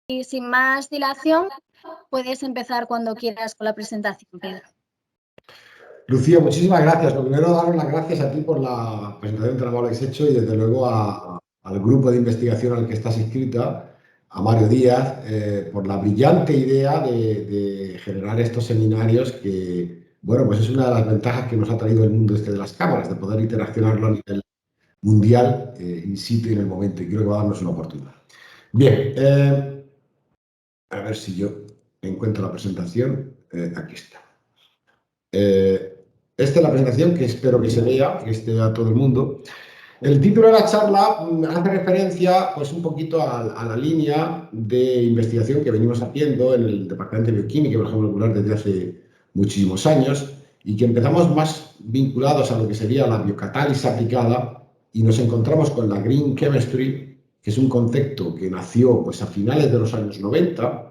Y sin más dilación, puedes empezar cuando quieras con la presentación, Pedro. Lucía, muchísimas gracias. Lo primero, daros las gracias a ti por la presentación tan amable que has hecho y desde luego al grupo de investigación al que estás inscrita, a Mario Díaz, por la brillante idea de generar estos seminarios que, bueno, pues es una de las ventajas que nos ha traído el mundo este de las cámaras, de poder interaccionarlo a nivel mundial, in situ y en el momento, y creo que va a darnos una oportunidad. Bien, a ver si yo encuentro la presentación. Aquí está. Esta es la presentación que espero que se vea, que esté a todo el mundo. El título de la charla hace referencia pues, un poquito a la línea de investigación que venimos haciendo en el Departamento de Bioquímica y Biología Molecular desde hace muchísimos años y que empezamos más vinculados a lo que sería la biocatálisis aplicada y nos encontramos con la Green Chemistry, que es un concepto que nació pues, a finales de los años 90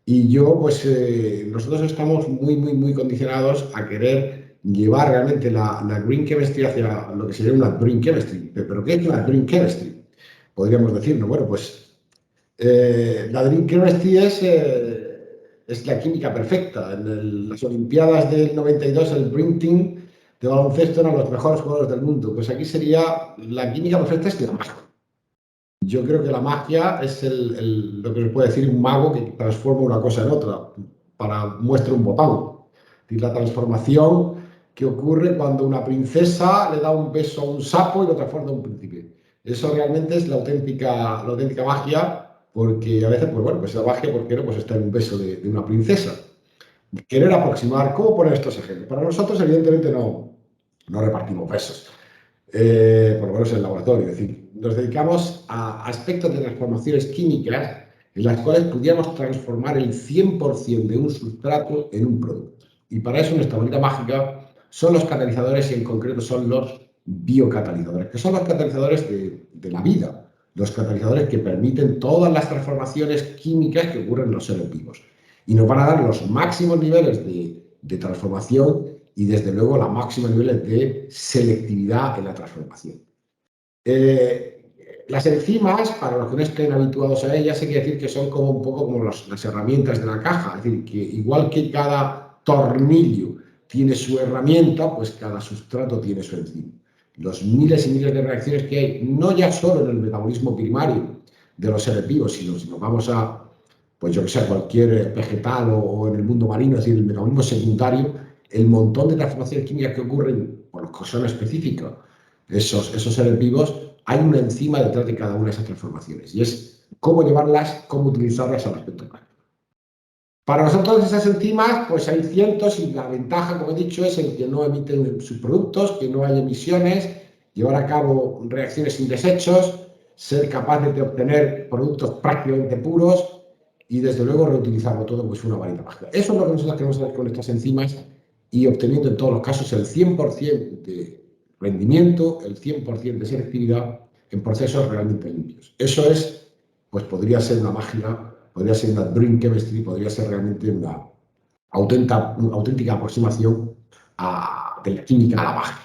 y nosotros estamos muy condicionados a querer llevar realmente la Green Chemistry hacia lo que sería una Green Chemistry. ¿Pero qué es una Green Chemistry? Podríamos decirlo. Bueno, pues la Green Chemistry es la química perfecta. En las Olimpiadas del 92, el Green Team de baloncesto eran los mejores jugadores del mundo. Pues aquí sería la química perfecta es la magia. Yo creo que la magia es lo que nos puede decir un mago que transforma una cosa en otra para muestra un botón. Es la transformación que ocurre cuando una princesa le da un beso a un sapo y lo transforma en un príncipe. Eso realmente es la auténtica magia, porque a veces, pues bueno, pues la magia, ¿por qué no? Pues está en un beso de una princesa. Querer aproximar, ¿cómo poner estos ejemplos? Para nosotros, evidentemente, no repartimos besos. Por lo menos en el laboratorio, es decir, nos dedicamos a aspectos de transformaciones químicas en las cuales pudiéramos transformar el 100% de un sustrato en un producto. Y para eso nuestra varita mágica son los catalizadores y en concreto son los biocatalizadores, que son los catalizadores de la vida, los catalizadores que permiten todas las transformaciones químicas que ocurren en los seres vivos. Y nos van a dar los máximos niveles de transformación y desde luego los máximos niveles de selectividad en la transformación. Las enzimas, para los que no estén habituados a ellas, hay que decir que son como un poco como las herramientas de la caja, es decir, que igual que cada tornillo tiene su herramienta, pues cada sustrato tiene su enzima. Los miles y miles de reacciones que hay, no ya solo en el metabolismo primario de los seres vivos, sino si nos vamos a, pues yo que sé, cualquier vegetal o en el mundo marino, es decir, el metabolismo secundario, el montón de transformaciones químicas que ocurren por los que son específicos esos seres vivos, hay una enzima detrás de cada una de esas transformaciones y es cómo llevarlas, cómo utilizarlas al aspecto práctico. Para nosotros esas enzimas, pues hay cientos y la ventaja, como he dicho, es el que no emiten sus productos, que no hay emisiones, llevar a cabo reacciones sin desechos, ser capaz de obtener productos prácticamente puros y desde luego reutilizarlo todo pues una varita mágica. Eso es lo que nosotros queremos hacer con estas enzimas y obteniendo en todos los casos el 100% de rendimiento, el 100% de selectividad en procesos realmente limpios. Eso es, pues podría ser una magia, podría ser una Green Chemistry, podría ser realmente una auténtica aproximación de la química a la magia.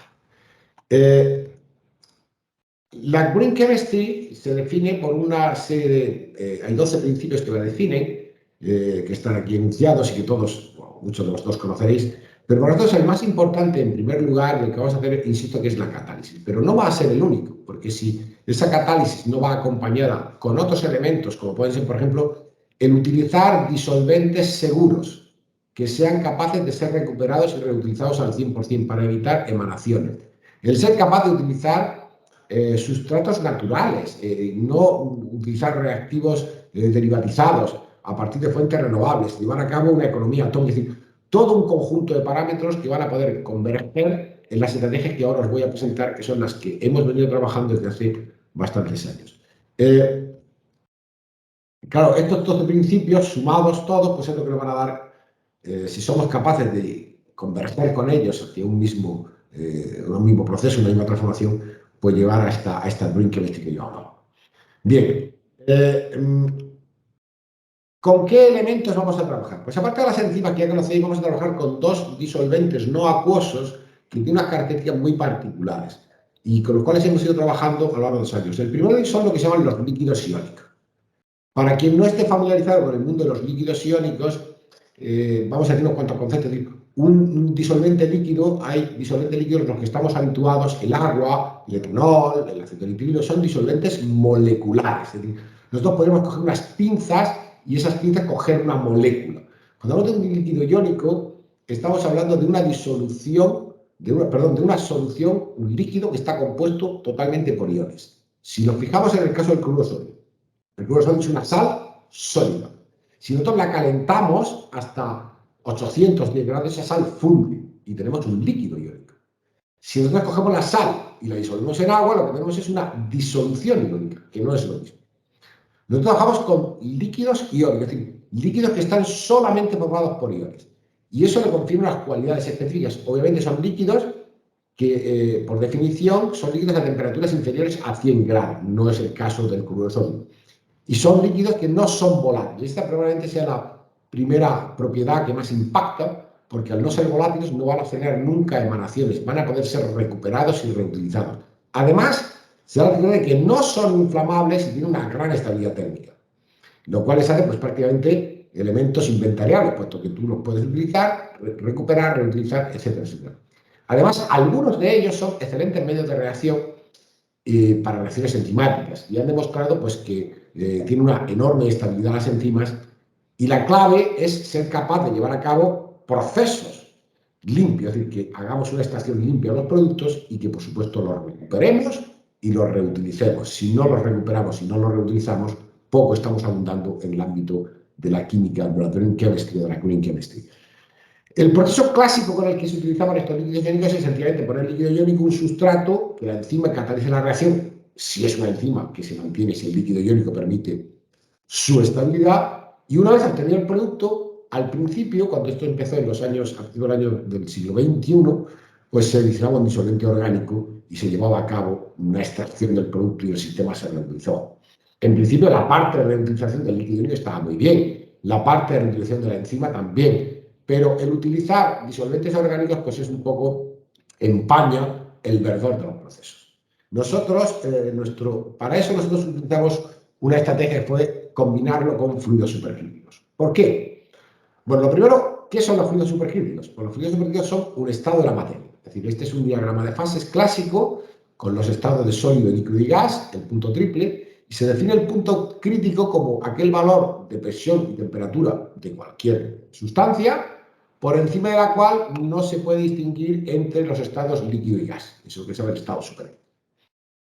La Green Chemistry se define por una serie de... hay 12 principios que la definen, que están aquí enunciados y que todos, bueno, muchos de vosotros conoceréis, pero para nosotros el más importante, en primer lugar, lo que vamos a hacer, insisto, que es la catálisis. Pero no va a ser el único, porque si esa catálisis no va acompañada con otros elementos, como pueden ser, por ejemplo, el utilizar disolventes seguros, que sean capaces de ser recuperados y reutilizados al 100% para evitar emanaciones. El ser capaz de utilizar sustratos naturales, no utilizar reactivos derivatizados a partir de fuentes renovables, llevar a cabo una economía atómica, es decir, todo un conjunto de parámetros que van a poder converger en las estrategias que ahora os voy a presentar, que son las que hemos venido trabajando desde hace bastantes años. Claro, estos 12 principios sumados todos, pues es lo que nos van a dar, si somos capaces de converger con ellos hacia un mismo proceso, una misma transformación, pues llevar a esta Green Chemistry que yo hablaba. Bien, ¿con qué elementos vamos a trabajar? Pues aparte de las enzimas que ya conocéis, vamos a trabajar con dos disolventes no acuosos que tienen unas características muy particulares y con los cuales hemos ido trabajando a lo largo de los años. El primero son lo que se llaman los líquidos iónicos. Para quien no esté familiarizado con el mundo de los líquidos iónicos, vamos a decir unos cuantos conceptos. Un disolvente líquido, hay disolventes líquidos en los que estamos habituados, el agua, el etanol, el acetileno, son disolventes moleculares. Es decir, nosotros podemos coger unas pinzas y esas pinzas coger una molécula. Cuando hablamos de un líquido iónico, estamos hablando de una disolución, de una solución, un líquido que está compuesto totalmente por iones. Si nos fijamos en el caso del cloruro sólido, el cloruro sólido es una sal sólida. Si nosotros la calentamos hasta 810 grados, esa sal funde y tenemos un líquido iónico. Si nosotros cogemos la sal y la disolvemos en agua, lo que tenemos es una disolución iónica, que no es lo mismo. Nosotros trabajamos con líquidos iónicos, es decir, líquidos que están solamente formados por iones. Y eso le confiere unas cualidades específicas. Obviamente son líquidos que, por definición, son líquidos a temperaturas inferiores a 100 grados. No es el caso del cloruro sólido. Y son líquidos que no son volátiles. Esta probablemente sea la primera propiedad que más impacta, porque al no ser volátiles no van a tener nunca emanaciones, van a poder ser recuperados y reutilizados. Además, se da la cuenta de que no son inflamables y tienen una gran estabilidad térmica, lo cual les hace pues, prácticamente elementos inventariables, puesto que tú los puedes utilizar, recuperar, reutilizar, etcétera, etcétera. Además, algunos de ellos son excelentes medios de reacción para reacciones enzimáticas y han demostrado pues, que tiene una enorme estabilidad las enzimas y la clave es ser capaz de llevar a cabo procesos limpios, es decir, que hagamos una extracción limpia de los productos y que por supuesto los recuperemos y los reutilicemos. Si no los recuperamos y no los reutilizamos, poco estamos abundando en el ámbito de la química, de la green chemistry, de la green chemistry. El proceso clásico con el que se utilizaban estos líquidos iónicos es sencillamente poner líquido iónico un sustrato, que la enzima catalice la reacción, si es una enzima que se mantiene, si el líquido iónico permite su estabilidad, y una vez obtenido el producto, al principio, cuando esto empezó en los años, a partir del año del siglo XXI, pues se utilizaba un disolvente orgánico y se llevaba a cabo una extracción del producto y el sistema se reutilizó. En principio, la parte de reutilización del líquido iónico estaba muy bien, la parte de reutilización de la enzima también, pero el utilizar disolventes orgánicos pues es un poco empaña el verdor de los procesos. Nosotros, para eso nosotros utilizamos una estrategia que fue combinarlo con fluidos supercríticos. ¿Por qué? Bueno, lo primero, ¿qué son los fluidos supercríticos? Pues los fluidos supercríticos son un estado de la materia. Es decir, este es un diagrama de fases clásico con los estados de sólido, líquido y gas, el punto triple, y se define el punto crítico como aquel valor de presión y temperatura de cualquier sustancia por encima de la cual no se puede distinguir entre los estados líquido y gas. Eso es lo que se llama el estado superior.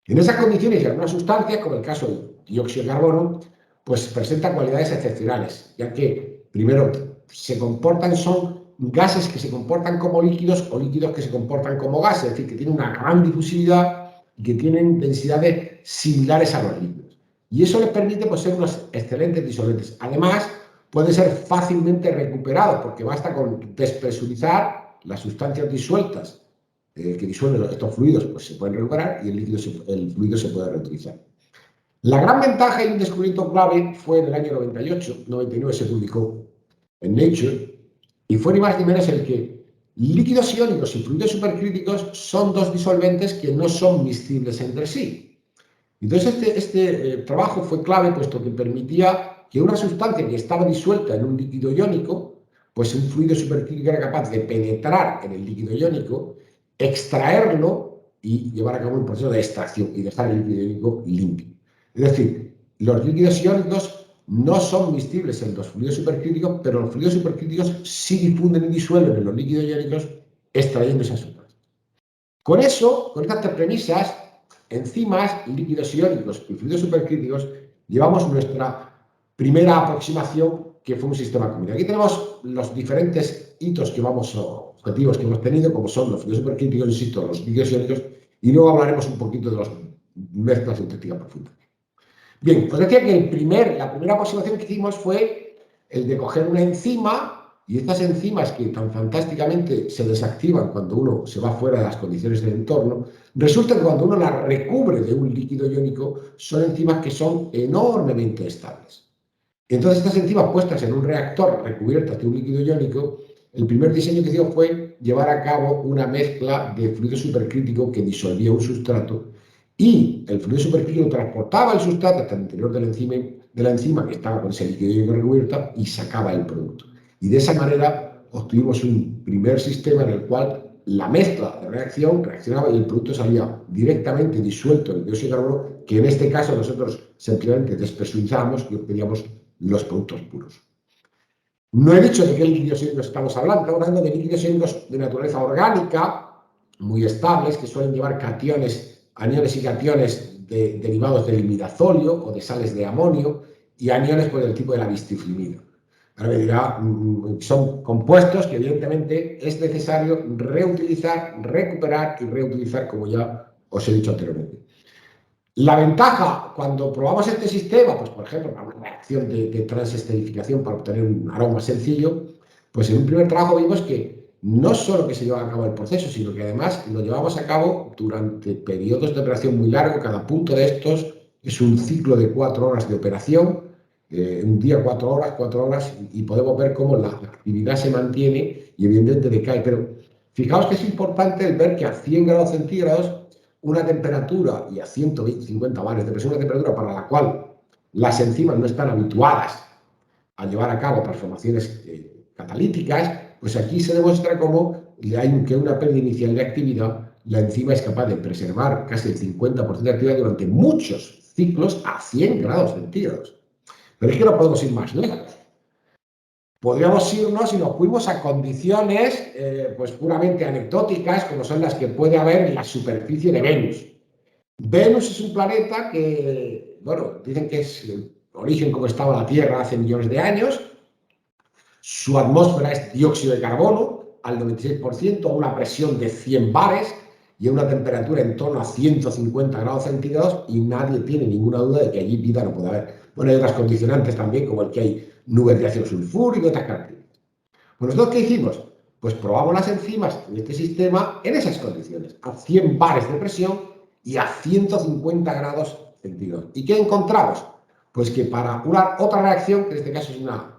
En esas condiciones, y algunas sustancias, como el caso del dióxido de carbono, pues presenta cualidades excepcionales, ya que, primero, son gases que se comportan como líquidos o líquidos que se comportan como gases, es decir, que tienen una gran difusividad y que tienen densidades similares a los líquidos. Y eso les permite pues, ser unos excelentes disolventes. Además, pueden ser fácilmente recuperados, porque basta con despresurizar las sustancias disueltas que disuelven estos fluidos, pues se pueden recuperar y el fluido se puede reutilizar. La gran ventaja y un descubrimiento clave fue en el año 98, 99 se publicó en Nature, y fue ni más ni menos el que líquidos iónicos y fluidos supercríticos son dos disolventes que no son miscibles entre sí. Entonces este trabajo fue clave puesto que permitía que una sustancia que estaba disuelta en un líquido iónico, pues un fluido supercrítico era capaz de penetrar en el líquido iónico, extraerlo y llevar a cabo un proceso de extracción y dejar el líquido iónico limpio. Es decir, los líquidos iónicos no son miscibles en los fluidos supercríticos, pero los fluidos supercríticos sí difunden y disuelven en los líquidos iónicos extrayendo esas sustancias. Con eso, con estas tres premisas, enzimas, líquidos iónicos y fluidos supercríticos, llevamos nuestra primera aproximación, que fue un sistema combinado. Aquí tenemos los diferentes hitos objetivos que hemos tenido, como son los fluidos supercríticos, insisto, los líquidos iónicos, y luego hablaremos un poquito de las mezclas sintéticas profundas. Bien, pues decía que la primera aproximación que hicimos fue el de coger una enzima, y estas enzimas que tan fantásticamente se desactivan cuando uno se va fuera de las condiciones del entorno, resulta que cuando uno las recubre de un líquido iónico, son enzimas que son enormemente estables. Entonces, estas enzimas puestas en un reactor recubiertas de un líquido iónico, el primer diseño que hicimos fue llevar a cabo una mezcla de fluido supercrítico que disolvía un sustrato y el fluido supercrítico transportaba el sustrato hasta el interior de la enzima de la enzima que estaba con ese líquido recubierto y sacaba el producto. Y de esa manera obtuvimos un primer sistema en el cual la mezcla de reacción reaccionaba y el producto salía directamente disuelto en el dióxido de carbono, que en este caso nosotros simplemente despresurizábamos y obteníamos los productos puros. No he dicho de qué líquidos sólidos estamos hablando de líquidos sólidos de naturaleza orgánica, muy estables, que suelen llevar cationes, aniones y cationes derivados del imidazolio o de sales de amonio y aniones por el tipo de la bistiflimida. Ahora me dirá, son compuestos que evidentemente es necesario reutilizar, recuperar y reutilizar, como ya os he dicho anteriormente. La ventaja cuando probamos este sistema, pues por ejemplo, para una reacción de transesterificación para obtener un aroma sencillo, pues en un primer trabajo vimos que no solo que se llevaba a cabo el proceso, sino que además lo llevamos a cabo durante periodos de operación muy largos. Cada punto de estos es un ciclo de 4 horas de operación, un día 4 horas, y podemos ver cómo la actividad se mantiene y evidentemente decae. Pero fijaos que es importante el ver que a 100 grados centígrados una temperatura y a 150 bares de presión, una temperatura para la cual las enzimas no están habituadas a llevar a cabo transformaciones catalíticas, pues aquí se demuestra cómo hay que una pérdida inicial de actividad, la enzima es capaz de preservar casi el 50% de actividad durante muchos ciclos a 100 grados centígrados. Pero es que no podemos ir más lejos. Podríamos irnos y nos fuimos a condiciones pues puramente anecdóticas, como son las que puede haber en la superficie de Venus. Venus es un planeta que, bueno, dicen que es el origen como estaba la Tierra hace millones de años. Su atmósfera es dióxido de carbono al 96%, a una presión de 100 bares y a una temperatura en torno a 150 grados centígrados, y nadie tiene ninguna duda de que allí vida no puede haber. Bueno, hay otras condicionantes también, como el que hay nubes de ácido sulfúrico y otras características. Pues nosotros, ¿qué hicimos? Pues probamos las enzimas en este sistema en esas condiciones, a 100 bares de presión y a 150 grados centígrados. ¿Y qué encontramos? Pues que para una otra reacción, que en este caso es una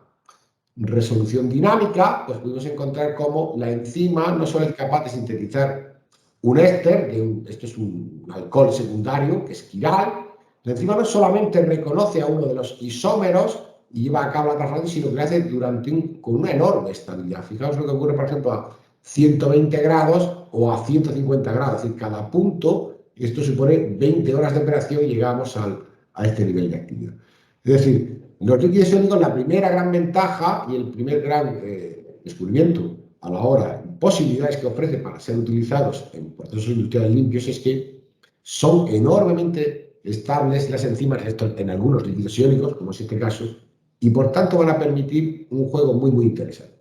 resolución dinámica, pues pudimos encontrar cómo la enzima no solo es capaz de sintetizar un éster, esto es un alcohol secundario, que es quiral. La enzima no solamente reconoce a uno de los isómeros y lleva a cabo la transformación, sino que lo hace con una enorme estabilidad. Fijaos lo que ocurre, por ejemplo, a 120 grados o a 150 grados, es decir, cada punto, esto supone 20 horas de operación y llegamos a este nivel de actividad. Es decir, los líquidos iónicos, la primera gran ventaja y el primer gran descubrimiento a la hora, posibilidades que ofrece para ser utilizados en procesos industriales limpios, es que son enormemente estables las enzimas, en algunos líquidos iónicos, como es este caso, y por tanto van a permitir un juego muy, muy interesante.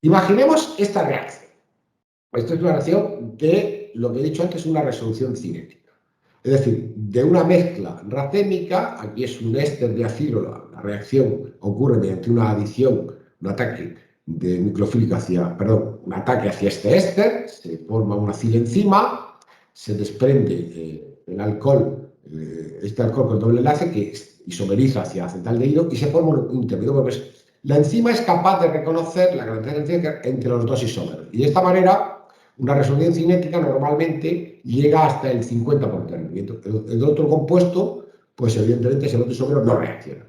Imaginemos esta reacción. Esta es una reacción de lo que he dicho antes, una resolución cinética. Es decir, de una mezcla racémica, aquí es un éster de acilo, la reacción ocurre mediante una adición, un ataque de nucleofílico un ataque hacia este éster, se forma una acilenzima, se desprende el alcohol, este alcohol con doble enlace que isomeriza hacia acetaldehído y se forma un intermedio. Pues la enzima es capaz de reconocer la característica entre los dos isómeros y de esta manera una resolución cinética normalmente llega hasta el 50%. El otro compuesto, pues evidentemente ese otro isómero no reacciona.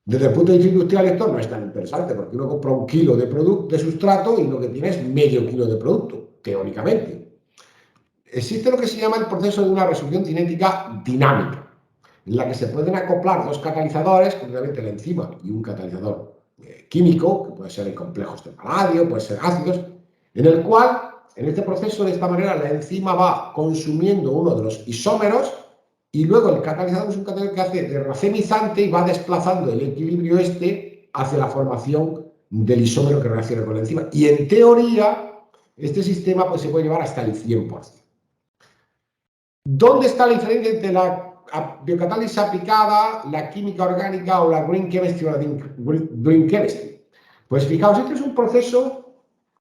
Desde el punto de vista industrial esto no es tan interesante, porque uno compra 1 kilo de sustrato y lo que tiene es medio kilo de producto, teóricamente. Existe lo que se llama el proceso de una resolución cinética dinámica, en la que se pueden acoplar dos catalizadores, concretamente la enzima y un catalizador químico, que puede ser en complejos de paladio, puede ser ácidos, en el cual, en este proceso, de esta manera, la enzima va consumiendo uno de los isómeros y luego el catalizador es un catalizador que hace de racemizante y va desplazando el equilibrio hacia la formación del isómero que reacciona con la enzima. Y en teoría, este sistema pues, se puede llevar hasta el 100%. ¿Dónde está la diferencia entre la biocatálisis aplicada, la química orgánica o la green chemistry o la green chemistry? Pues fijaos, este es un proceso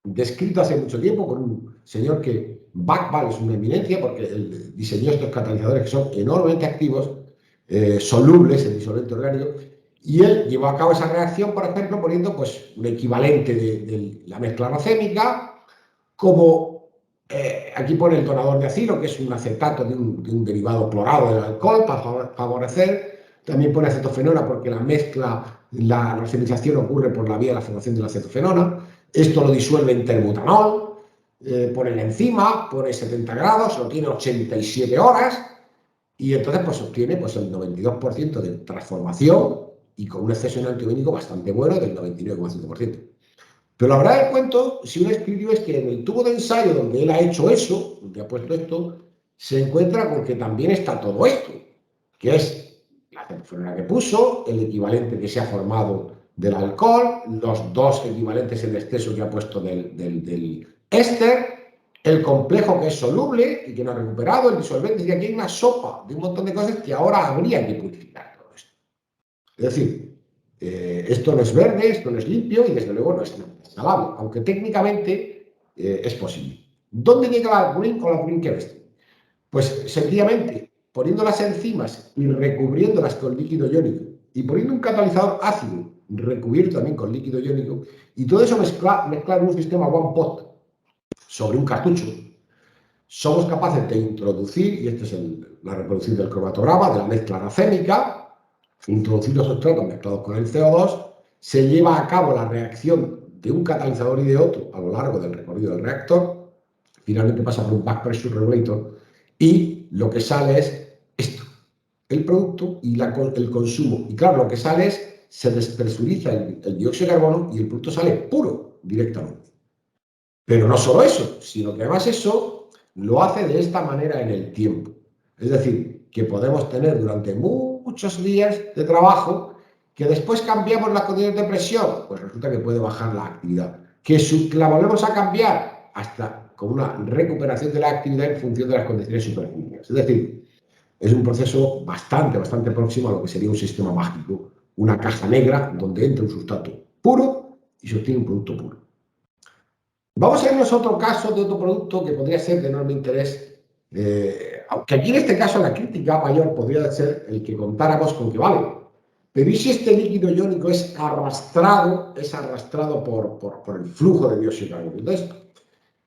descrito hace mucho tiempo por un señor que Bacval es una eminencia porque él diseñó estos catalizadores que son enormemente activos, solubles en disolvente orgánico, y él llevó a cabo esa reacción, por ejemplo, poniendo pues, un equivalente de la mezcla racémica, como aquí pone el donador de acilo, que es un acetato de un derivado clorado del alcohol para favorecer También pone acetofenona porque la mezcla, la racemización ocurre por la vía de la formación de la acetofenona. Esto lo disuelve en terbutanol, pone la enzima, pone 70 grados, lo tiene 87 horas y entonces pues obtiene pues, el 92% de transformación y con un exceso antibiótico bastante bueno del 99,5%. Pero la verdad del cuento, si uno escribió, es que en el tubo de ensayo donde él ha hecho eso, donde ha puesto esto, se encuentra con que también está todo esto, que es la acetofenona que puso, el equivalente que se ha formado del alcohol, los dos equivalentes en exceso que ha puesto del éster, el complejo que es soluble y que no ha recuperado, el disolvente, y aquí hay una sopa de un montón de cosas que ahora habría que purificar todo esto. Es decir, esto no es verde, esto no es limpio y desde luego no es instalable, aunque técnicamente es posible. ¿Dónde llega la green o la green chemistry? Pues sencillamente poniendo las enzimas y recubriéndolas con líquido iónico y poniendo un catalizador ácido recubierto también con líquido iónico y todo eso mezclar en un sistema one pot sobre un cartucho, somos capaces de introducir, y esta es la reproducción del cromatograma, de la mezcla racémica, introducir los sustratos mezclados con el CO2, se lleva a cabo la reacción de un catalizador y de otro a lo largo del recorrido del reactor, finalmente pasa por un back pressure regulator y lo que sale es esto, el producto y el consumo. Y claro, lo que sale es, se despresuriza el dióxido de carbono y el producto sale puro directamente. Pero no solo eso, sino que además eso lo hace de esta manera en el tiempo. Es decir, que podemos tener durante muchos días de trabajo que después cambiamos las condiciones de presión, pues resulta que puede bajar la actividad. Que la volvemos a cambiar hasta con una recuperación de la actividad en función de las condiciones superfícies. Es decir, es un proceso bastante próximo a lo que sería un sistema mágico, una caja negra donde entra un sustrato puro y se obtiene un producto puro. Vamos a irnos a otro caso de otro producto que podría ser de enorme interés, aunque aquí en este caso la crítica mayor podría ser el que contáramos con que vale, pero ¿y si este líquido iónico es arrastrado por el flujo de dióxido de carbono? Entonces,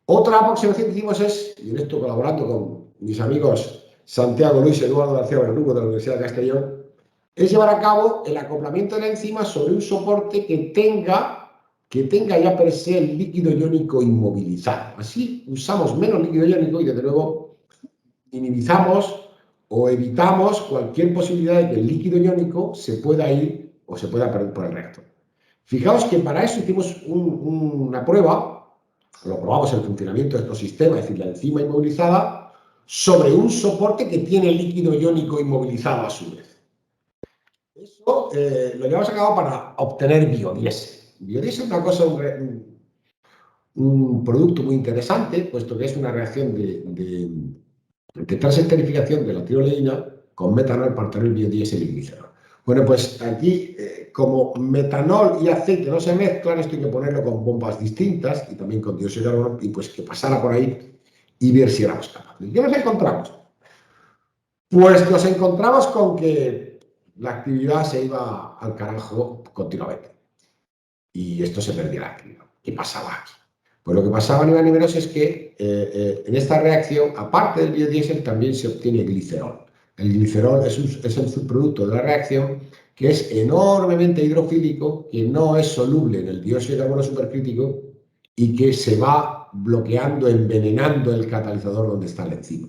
otra aproximación que hicimos es, y en esto colaborando con mis amigos Santiago Luis Eduardo García Berrugo de la Universidad de Castellón, es llevar a cabo el acoplamiento de la enzima sobre un soporte que tenga ya per se el líquido iónico inmovilizado. Así usamos menos líquido iónico y desde luego inhibizamos o evitamos cualquier posibilidad de que el líquido iónico se pueda ir o se pueda perder por el reactor. Fijaos que para eso hicimos una prueba, lo probamos el funcionamiento de estos sistemas, es decir, la enzima inmovilizada, sobre un soporte que tiene líquido iónico inmovilizado a su vez. Eso lo llevamos a cabo para obtener biodiesel. Biodiesel es una cosa, un producto muy interesante, puesto que es una reacción de transesterificación de la tiroleína con metanol para obtener biodiesel y glicerol. Bueno, pues aquí, como metanol y aceite no se mezclan, esto hay que ponerlo con bombas distintas y también con dióxido de carbono y pues que pasara por ahí y ver si éramos capaces. ¿Qué nos encontramos? Pues nos encontramos con que la actividad se iba al carajo continuamente. Y esto se perdía la actividad. ¿Qué pasaba aquí? Pues lo que pasaba a nivel niveloso es que en esta reacción, aparte del biodiesel, también se obtiene glicerol. El glicerol es el subproducto de la reacción que es enormemente hidrofílico, que no es soluble en el dióxido de carbono supercrítico y que se va bloqueando, envenenando el catalizador donde está la enzima.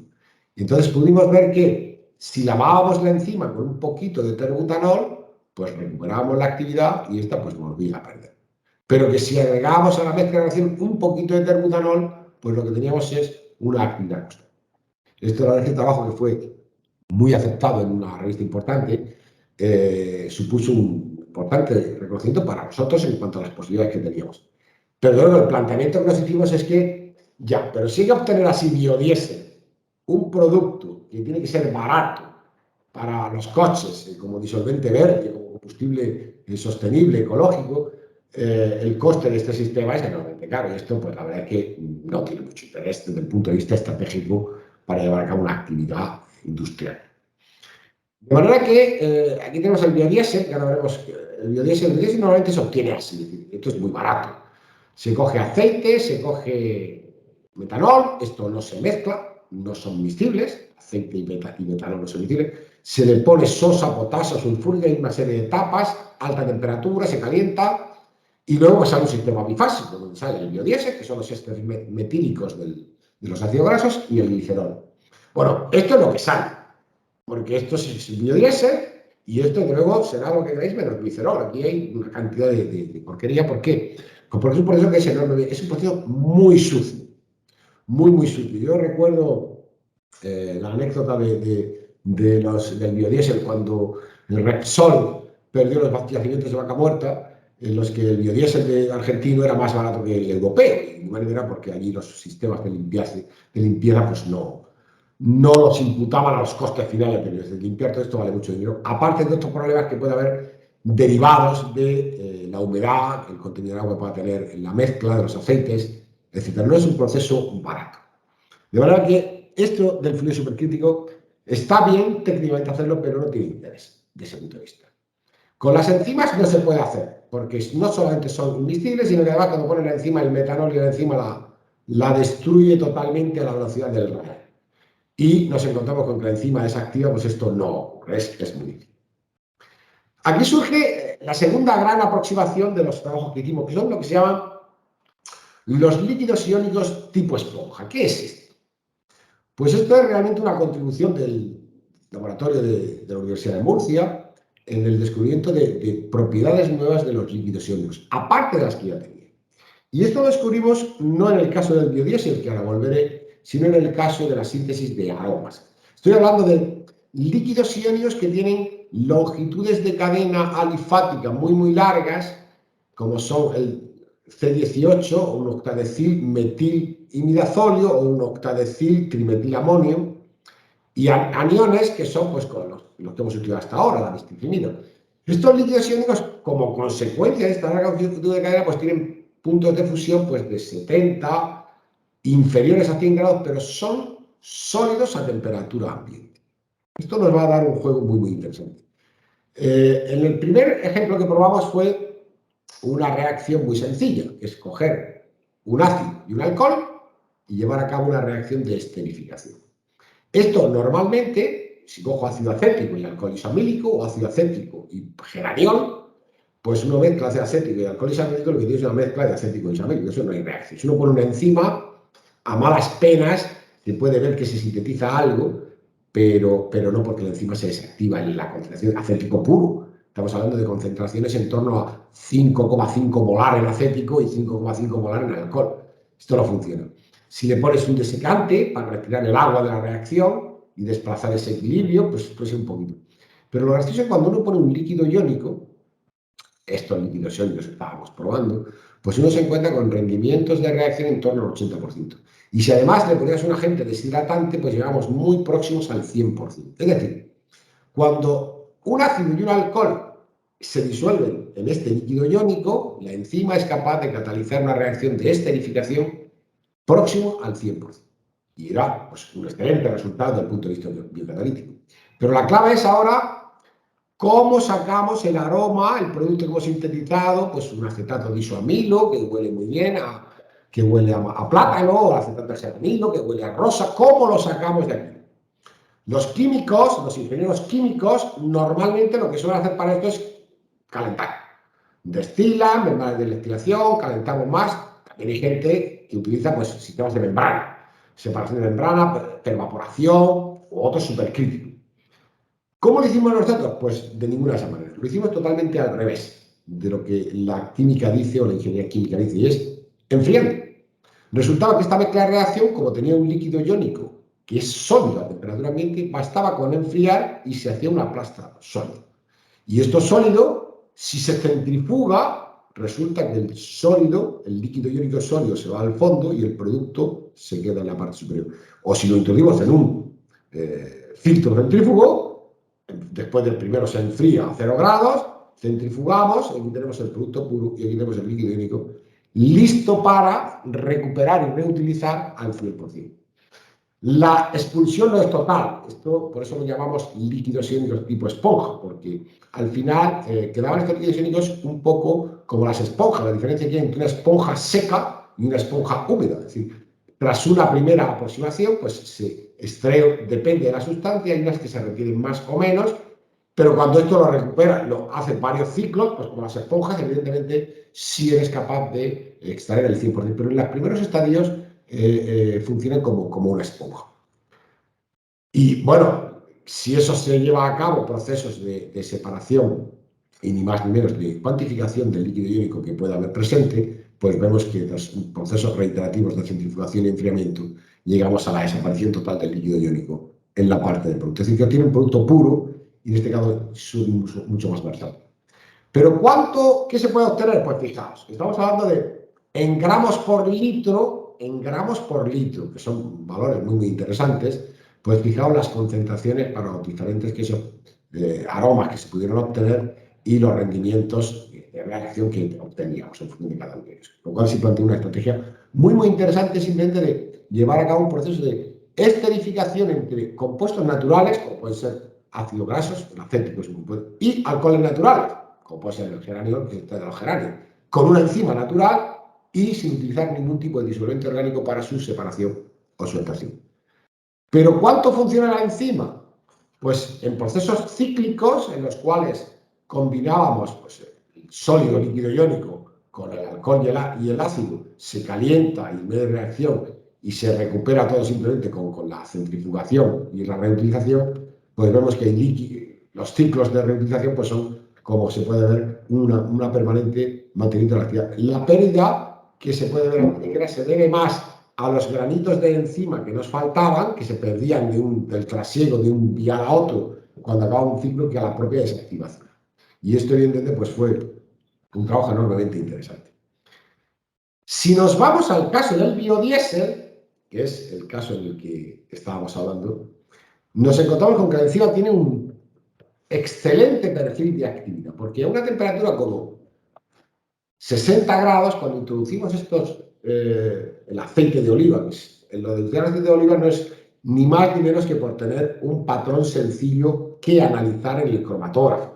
Entonces pudimos ver que si lavábamos la enzima con un poquito de terbutanol, pues recuperábamos la actividad y esta pues volvía a perder. Pero que si agregábamos a la mezcla de reacción un poquito de terbutanol, pues lo que teníamos es una actividad constante. Esto era un trabajo que fue muy aceptado en una revista importante, supuso un importante reconocimiento para nosotros en cuanto a las posibilidades que teníamos. Pero luego el planteamiento que nos hicimos es que, ya, pero si hay que obtener así biodiesel, un producto que tiene que ser barato para los coches, como disolvente verde, como combustible sostenible, ecológico, el coste de este sistema es enormemente caro y esto, pues la verdad es que no tiene mucho interés desde el punto de vista estratégico para llevar a cabo una actividad industrial. De manera que aquí tenemos el biodiesel, que ahora veremos el biodiesel normalmente se obtiene así, esto es muy barato. Se coge aceite, se coge metanol, esto no se mezcla, no son miscibles, aceite y metano no son miscibles, se le pone sosa, potasio, sulfúrica y una serie de etapas, alta temperatura, se calienta y luego sale un sistema bifásico donde sale el biodiesel, que son los ésteres metílicos de los ácidos grasos, y el glicerol. Bueno, esto es lo que sale, porque esto es el biodiesel y esto luego será lo que veis menos glicerol. Aquí hay una cantidad de porquería. ¿Por qué? Porque es un proceso que es enorme, es un proceso muy sucio, muy sucio. Yo recuerdo la anécdota del biodiesel cuando el Repsol perdió los yacimientos de vaca muerta, en los que el biodiesel argentino era más barato que el europeo, y de manera porque allí los sistemas de limpieza pues no los imputaban a los costes finales de limpiar. Todo esto vale mucho dinero, aparte de otros problemas que puede haber derivados de la humedad, el contenido de agua que pueda tener en la mezcla de los aceites, etc. No es un proceso barato. De manera que esto del fluido supercrítico está bien técnicamente hacerlo, pero no tiene interés desde ese punto de vista. Con las enzimas no se puede hacer, porque no solamente son invisibles, sino que además cuando ponen la enzima el metanol y la enzima la destruye totalmente a la velocidad del rayo. Y nos encontramos con que la enzima desactiva, pues esto no ocurre, es muy difícil. Aquí surge la segunda gran aproximación de los trabajos que hicimos, que son lo que se llaman los líquidos iónicos tipo esponja. ¿Qué es esto? Pues esto es realmente una contribución del laboratorio de la Universidad de Murcia en el descubrimiento de propiedades nuevas de los líquidos iónicos, aparte de las que ya tenía. Y esto lo descubrimos no en el caso del biodiesel, que ahora volveré, sino en el caso de la síntesis de aromas. Estoy hablando de líquidos iónicos que tienen longitudes de cadena alifática muy largas, como son el C18 o un octadecil metil-imidazolio o un octadecil trimetilamonio, y aniones que son pues con los que hemos utilizado hasta ahora, la bistifenilo. Estos líquidos iónicos, como consecuencia de esta larga longitud de cadena, pues tienen puntos de fusión pues de 70, inferiores a 100 grados, pero son sólidos a temperatura ambiente. Esto nos va a dar un juego muy interesante. En el primer ejemplo que probamos fue una reacción muy sencilla, que es coger un ácido y un alcohol y llevar a cabo una reacción de esterificación. Esto normalmente, si cojo ácido acético y alcohol isamílico, o ácido acético y geraniol, pues uno mezcla ácido acético y alcohol isamílico, lo que tiene es una mezcla de acético y isamílico. Eso no hay reacción. Si uno pone una enzima, a malas penas se puede ver que se sintetiza algo, pero no porque la enzima se desactiva en la concentración acético puro. Estamos hablando de concentraciones en torno a 5,5 molar en acético y 5,5 molar en alcohol. Esto no funciona. Si le pones un desecante para retirar el agua de la reacción y desplazar ese equilibrio, pues es un poquito. Pero lo gracioso es cuando uno pone un líquido iónico, estos líquidos iónicos que estábamos probando, pues uno se encuentra con rendimientos de reacción en torno al 80%. Y si además le ponías un agente deshidratante, pues llegamos muy próximos al 100%. Es decir, cuando un ácido y un alcohol se disuelven en este líquido iónico, la enzima es capaz de catalizar una reacción de esterificación próximo al 100%. Y era pues, un excelente resultado desde el punto de vista biocatalítico. Pero la clave es ahora cómo sacamos el aroma, el producto que hemos sintetizado, pues un acetato de isoamilo, que huele muy bien, que huele a plátano, o acetato de acetamilo, que huele a rosa. ¿Cómo lo sacamos de aquí? Los químicos, los ingenieros químicos, normalmente lo que suelen hacer para esto es calentar. Destilan, membranas de destilación, calentamos más. También hay gente que utiliza pues, sistemas de membrana, separación de membrana, evaporación u otros supercríticos. ¿Cómo lo hicimos nosotros? Pues de ninguna de esas maneras. Lo hicimos totalmente al revés de lo que la química dice o la ingeniería química dice, y es enfriando. Resultaba que esta mezcla de reacción, como tenía un líquido iónico que es sólido a temperatura ambiente, bastaba con enfriar y se hacía una plasta sólida. Y esto sólido, si se centrifuga, resulta que el sólido, el líquido iónico sólido se va al fondo y el producto se queda en la parte superior. O si lo introducimos en un filtro centrífugo, después del primero se enfría a 0 grados, centrifugamos, aquí tenemos el producto puro y aquí tenemos el líquido iónico listo para recuperar y reutilizar al 100%. La expulsión no es total, esto por eso lo llamamos líquidos iónicos tipo esponja, porque al final quedaban estos líquidos iónicos un poco como las esponjas. La diferencia que hay entre una esponja seca y una esponja húmeda, es decir, tras una primera aproximación, pues se extrae, depende de la sustancia, hay unas que se retienen más o menos, pero cuando esto lo recupera, lo hace varios ciclos, pues como las esponjas, evidentemente sí eres capaz de extraer el 100%, pero en los primeros estadios funcionan como una esponja. Y bueno, si eso se lleva a cabo, procesos de separación y ni más ni menos de cuantificación del líquido iónico que pueda haber presente, pues vemos que tras procesos reiterativos de centrifugación y enfriamiento llegamos a la desaparición total del líquido iónico en la parte del producto. Es decir, que tiene un producto puro y en este caso es mucho más versátil. Pero ¿qué se puede obtener? Pues fijaos, estamos hablando de en gramos por litro, que son valores muy interesantes. Pues fijaos las concentraciones para los diferentes aromas que se pudieron obtener y los rendimientos de reacción que obteníamos en función de cada uno de ellos. Lo cual sí plantea una estrategia muy interesante simplemente de llevar a cabo un proceso de esterificación entre compuestos naturales, como pueden ser ácidos grasos, el acético es un compuesto, y alcoholes naturales, como puede ser el geranio, el tetrageranio, con una enzima natural y sin utilizar ningún tipo de disolvente orgánico para su separación o sueltación. ¿Pero cuánto funciona la enzima? Pues en procesos cíclicos en los cuales combinábamos pues, el sólido líquido iónico con el alcohol y el ácido, se calienta y en medio de reacción y se recupera todo simplemente con la centrifugación y la reutilización, pues vemos que los ciclos de reutilización pues son, como se puede ver, una permanente mantenimiento de la actividad. La pérdida que se puede ver en la etiqueta se debe más a los granitos de enzima que nos faltaban, que se perdían del trasiego de un vial a otro cuando acababa un ciclo, que a la propia desactivación. Y esto, evidentemente, pues fue un trabajo enormemente interesante. Si nos vamos al caso del biodiesel, que es el caso en el que estábamos hablando, nos encontramos con que la enzima tiene un excelente perfil de actividad, porque a una temperatura como 60 grados, cuando introducimos el aceite de oliva, lo de utilizar aceite de oliva no es ni más ni menos que por tener un patrón sencillo que analizar en el cromatógrafo.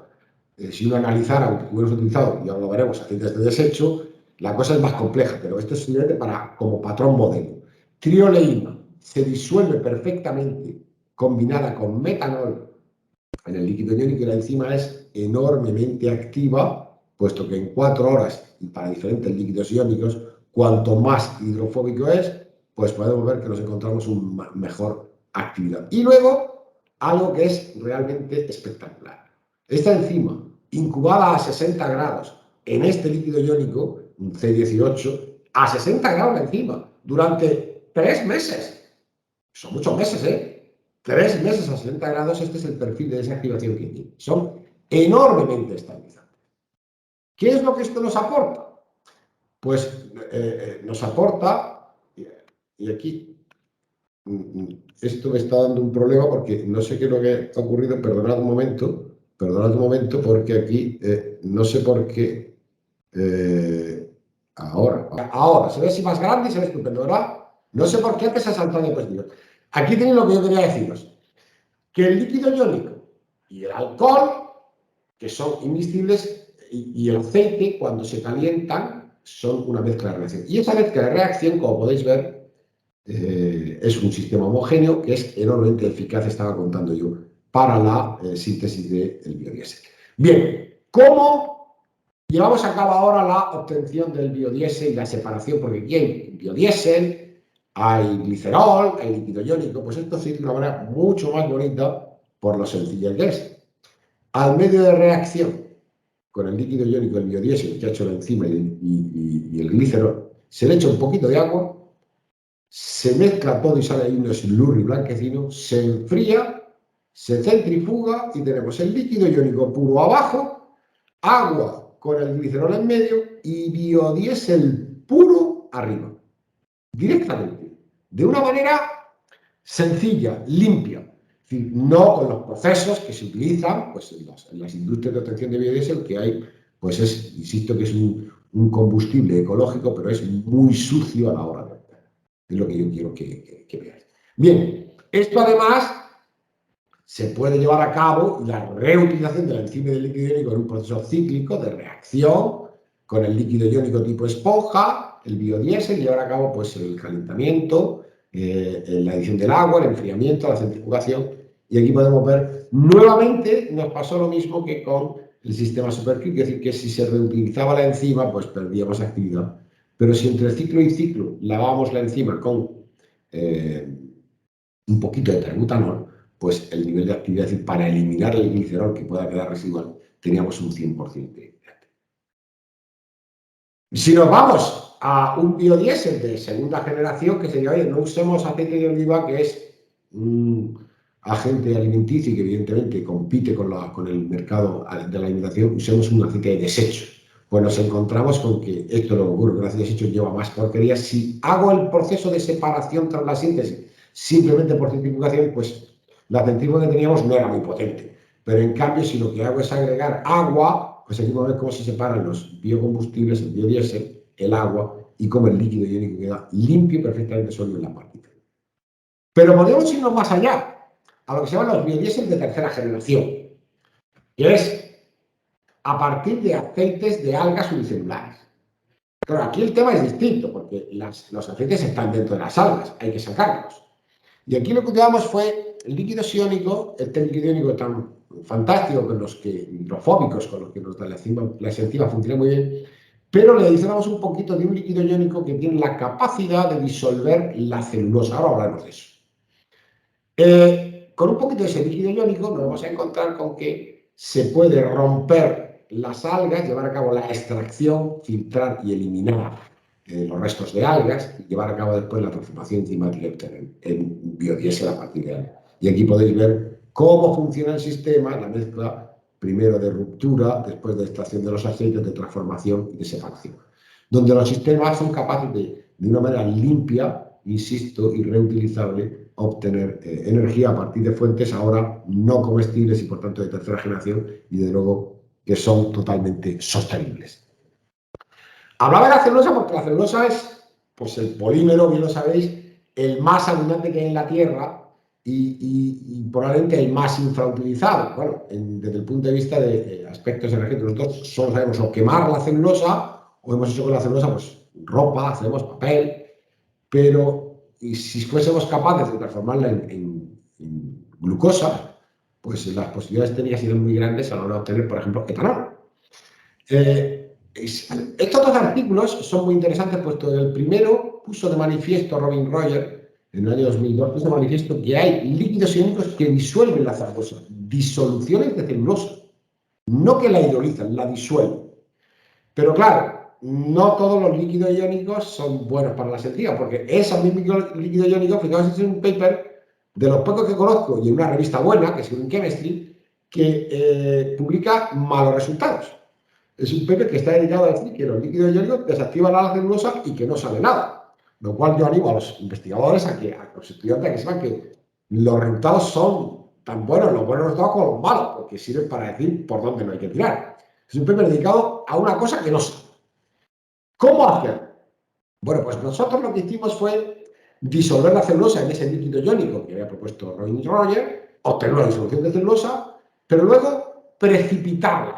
Si uno analizara, hubiéramos utilizado, ya lo veremos, aceites de desecho, la cosa es más compleja, pero esto es simplemente como patrón modelo. Trioleína se disuelve perfectamente combinada con metanol en el líquido iónico y la enzima es enormemente activa, puesto que en 4 horas, y para diferentes líquidos iónicos, cuanto más hidrofóbico es, pues podemos ver que nos encontramos una mejor actividad. Y luego, algo que es realmente espectacular. Esta enzima, incubada a 60 grados en este líquido iónico, un C18, a 60 grados la enzima, durante 3 meses. Son muchos meses, ¿eh? 3 meses a 60 grados, este es el perfil de desactivación que tiene. Son enormemente estabilizantes. ¿Qué es lo que esto nos aporta? Pues nos aporta, y aquí esto me está dando un problema porque no sé qué es lo que ha ocurrido, perdonad un momento, porque aquí no sé por qué. Ahora, se ve así más grande y se ve estupendo, ¿verdad? No sé por qué antes se ha saltado de cuestión. Aquí tenéis lo que yo quería deciros, que el líquido iónico y el alcohol, que son inmiscibles, y el aceite, cuando se calientan, son una mezcla de reacción. Y esa mezcla de reacción, como podéis ver, es un sistema homogéneo que es enormemente eficaz, estaba contando yo, para la síntesis del biodiesel. Bien, ¿cómo llevamos a cabo ahora la obtención del biodiesel y la separación? Porque aquí hay biodiesel, hay glicerol, hay líquido iónico. Pues esto se hace de una manera mucho más bonita por lo sencillo que es. Al medio de reacción con el líquido iónico, el biodiesel que ha hecho la enzima y el glicerol, se le echa un poquito de agua, se mezcla todo y sale ahí un slurry blanquecino, se enfría, se centrifuga y tenemos el líquido iónico puro abajo, agua con el glicerol en medio y biodiesel puro arriba, directamente, de una manera sencilla, limpia. Es decir, no con los procesos que se utilizan pues, en las industrias de obtención de biodiesel, que hay, pues insisto que es un combustible ecológico, pero es muy sucio a la hora de obtener. Es lo que yo quiero que veáis. Bien, esto además se puede llevar a cabo la reutilización de la enzima del líquido iónico en un proceso cíclico de reacción con el líquido iónico tipo esponja, el biodiesel, llevar a cabo pues, el calentamiento, la adición del agua, el enfriamiento, la centrifugación. Y aquí podemos ver, nuevamente nos pasó lo mismo que con el sistema supercritico, es decir, que si se reutilizaba la enzima, pues perdíamos actividad. Pero si entre ciclo y ciclo lavábamos la enzima con un poquito de terbutanol, pues el nivel de actividad, es decir, para eliminar el glicerol que pueda quedar residual, teníamos un 100% de actividad. Si nos vamos a un biodiesel de segunda generación, que sería, oye, no usemos aceite de oliva, que es un agente alimenticio y que evidentemente compite con el mercado de la alimentación, usemos un aceite de desecho. Pues nos encontramos con que esto lo que ocurre, que el aceite de desecho lleva más porquerías. Si hago el proceso de separación tras la síntesis simplemente por centrifugación, pues la centrífuga que teníamos no era muy potente. Pero en cambio, si lo que hago es agregar agua, pues aquí vamos a ver cómo se separan los biocombustibles, el biodiesel, el agua, y cómo el líquido iónico queda limpio y perfectamente sólido en la partícula. Pero podemos irnos más allá, a lo que se llaman los biodiesel de tercera generación, que es a partir de aceites de algas unicelulares. Pero aquí el tema es distinto, porque los aceites están dentro de las algas, hay que sacarlos. Y aquí lo que utilizamos fue líquidos iónicos, este líquido iónico tan fantástico, con los que, hidrofóbicos, con los que nos da la enzima funciona muy bien, pero le adicionamos un poquito de un líquido iónico que tiene la capacidad de disolver la celulosa. Ahora hablaremos de eso. Con un poquito de ese líquido iónico nos vamos a encontrar con que se puede romper las algas, llevar a cabo la extracción, filtrar y eliminar los restos de algas y llevar a cabo después la transformación enzimática y obtener en biodiesel a partir de algas. Y aquí podéis ver cómo funciona el sistema, la mezcla primero de ruptura, después de extracción de los aceites, de transformación y de separación, donde los sistemas son capaces de una manera limpia, insisto, y reutilizable, obtener energía a partir de fuentes ahora no comestibles y por tanto de tercera generación y de luego que son totalmente sostenibles. Hablaba de la celulosa porque la celulosa es pues, el polímero, bien lo sabéis, el más abundante que hay en la Tierra y probablemente el más infrautilizado. Bueno, desde el punto de vista de aspectos energéticos, nosotros solo sabemos o quemar la celulosa o hemos hecho con la celulosa pues, ropa, hacemos papel, pero y si fuésemos capaces de transformarla en glucosa, pues las posibilidades técnicas serían muy grandes a la hora de obtener, por ejemplo, etanol. Estos dos artículos son muy interesantes, puesto que el primero puso de manifiesto Robin Roger en el año 2002, puso de manifiesto que hay líquidos iónicos que disuelven la celulosa, disoluciones de celulosa, no que la hidrolizan, la disuelven. Pero claro, no todos los líquidos iónicos son buenos para la enzima, porque esos mismos líquidos iónicos, fijaos, es un paper de los pocos que conozco y en una revista buena, que es Green Chemistry, que publica malos resultados. Es un paper que está dedicado a decir que los líquidos iónicos desactivan la celulosa y que no sale nada. Lo cual yo animo a los investigadores, a los estudiantes a que sepan que los resultados son tan buenos, los buenos resultados como los malos, porque sirven para decir por dónde no hay que tirar. Es un paper dedicado a una cosa que no sabe. ¿Cómo hacer? Bueno, pues nosotros lo que hicimos fue disolver la celulosa en ese líquido iónico que había propuesto Robin Roger, obtener una disolución de celulosa, pero luego precipitarla.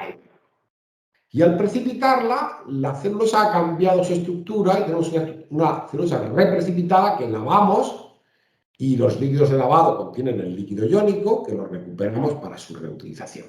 Y al precipitarla, la celulosa ha cambiado su estructura y tenemos una celulosa reprecipitada que lavamos y los líquidos de lavado contienen el líquido iónico que lo recuperamos para su reutilización.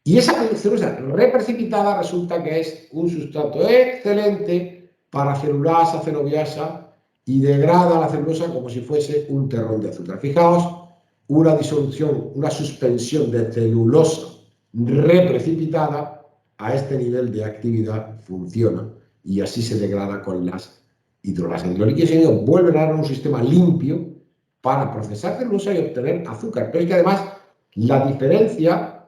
Y esa celulosa reprecipitada resulta que es un sustrato excelente para celulasa, fenobiasa y degrada la celulosa como si fuese un terrón de azúcar. Fijaos, una disolución, una suspensión de celulosa reprecipitada a este nivel de actividad funciona y así se degrada con las hidrolasas. Los líquidos iónicos vuelven a dar un sistema limpio para procesar celulosa y obtener azúcar. Pero es que además la diferencia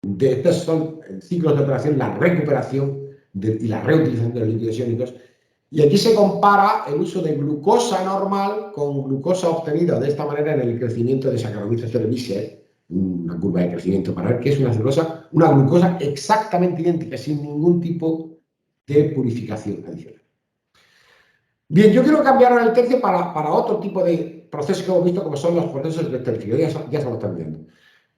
de estos son ciclos de operación, la recuperación y la reutilización de los líquidos iónicos. Y aquí se compara el uso de glucosa normal con glucosa obtenida de esta manera en el crecimiento de Saccharomyces cerevisiae, una curva de crecimiento para ver que es una glucosa exactamente idéntica, sin ningún tipo de purificación adicional. Bien, yo quiero cambiar ahora el tercio para otro tipo de procesos que hemos visto, como son los procesos de esterificación, ya se lo están viendo,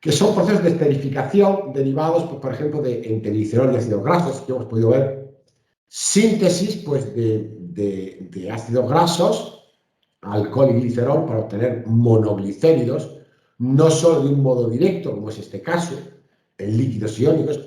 que son procesos de esterificación derivados, por ejemplo, de enteriglicerol y ácidos grasos, que hemos podido ver, síntesis pues, de de ácidos grasos, alcohol y glicerol, para obtener monoglicéridos, no solo de un modo directo, como es este caso, en líquidos iónicos,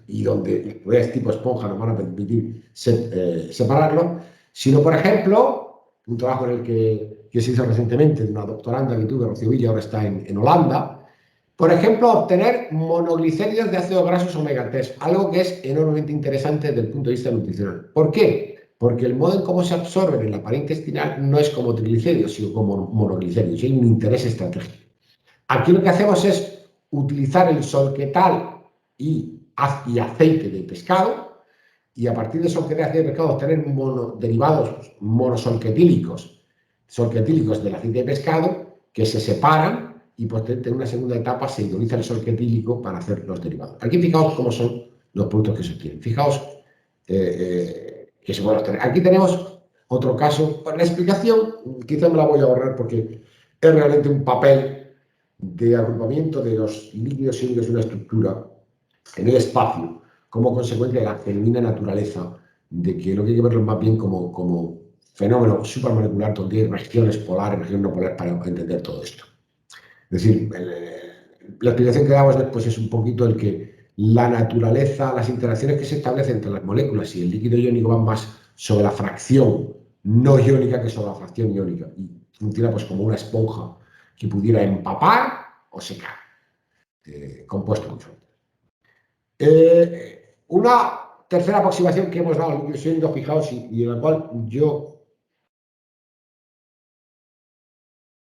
y donde las tipo esponja nos van a permitir separarlo, sino, por ejemplo, un trabajo en el que se hizo recientemente de una doctoranda que tuve, Rocío Villa, ahora está en Holanda, por ejemplo, obtener monoglicéridos de ácidos grasos omega 3, algo que es enormemente interesante desde el punto de vista nutricional. ¿Por qué? Porque el modo en cómo se absorben en la pared intestinal no es como triglicéridos, sino como monoglicéridos, y hay un interés estratégico. Aquí lo que hacemos es utilizar el solquetal y aceite de pescado, y a partir de solquetal y aceite de pescado obtener derivados monosolquetílicos del aceite de pescado que se separan, y en una segunda etapa se hidroliza el solquetílico para hacer los derivados. Aquí fijaos cómo son los productos que se obtienen. Fijaos que se pueden obtener. Aquí tenemos otro caso. La explicación quizá me la voy a ahorrar porque es realmente un papel de agrupamiento de los líquidos iónicos de una estructura en el espacio como consecuencia de la genuina naturaleza de que lo que hay que verlo más bien como fenómeno supramolecular, donde hay regiones polares, regiones no polares, para entender todo esto. Es decir, la explicación que damos después es un poquito el que la naturaleza, las interacciones que se establecen entre las moléculas y el líquido iónico van más sobre la fracción no iónica que sobre la fracción iónica, y funciona pues como una esponja que pudiera empapar o secar compuestos muy fuertes. Una tercera aproximación que hemos dado al líquido iónico, fijaos, y en la cual yo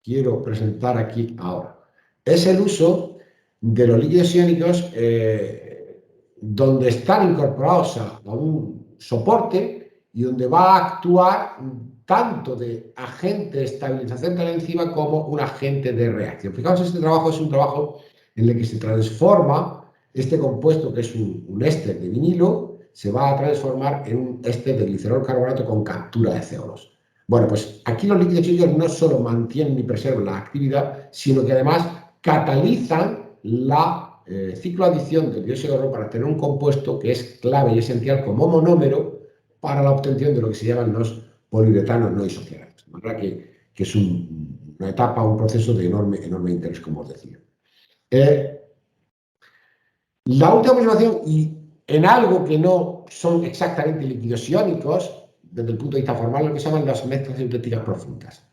quiero presentar aquí ahora, es el uso de los líquidos iónicos donde están incorporados a un soporte y donde va a actuar tanto de agente de estabilización de la enzima como un agente de reacción. Fijaos, este trabajo es un trabajo en el que se transforma este compuesto, que es un éster de vinilo, se va a transformar en un éster de glicerol carbonato con captura de CO2. Bueno, pues aquí los líquidos iónicos no solo mantienen y preservan la actividad, sino que además catalizan la cicloadición del dióxido de carbono para tener un compuesto que es clave y esencial como monómero para la obtención de lo que se llaman los poliuretanos no isocianatos. De manera que es una etapa, un proceso de enorme interés, como os decía. La última aproximación, y en algo que no son exactamente líquidos iónicos, desde el punto de vista formal, lo que se llaman las mezclas sintéticas profundas.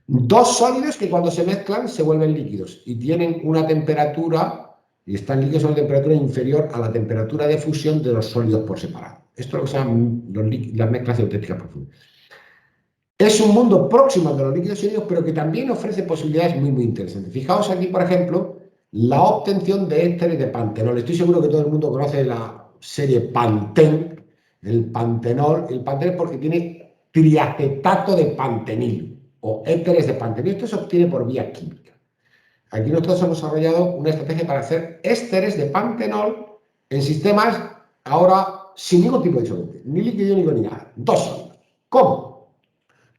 Dos sólidos que cuando se mezclan se vuelven líquidos y tienen una temperatura, y están líquidos a una temperatura inferior a la temperatura de fusión de los sólidos por separado. Esto es lo que se llaman las mezclas sintéticas profundas. Es un mundo próximo al de los líquidos iónicos, pero que también ofrece posibilidades muy interesantes. Fijaos aquí, por ejemplo, la obtención de ésteres de pantenol. Estoy seguro que todo el mundo conoce la serie Pantene, el pantenol. El pantenol porque tiene triacetato de pantenil o éteres de pantenil. Esto se obtiene por vía química. Aquí nosotros hemos desarrollado una estrategia para hacer ésteres de pantenol en sistemas ahora sin ningún tipo de disolvente, ni líquido iónico ni nada, dos sólidos. ¿Cómo?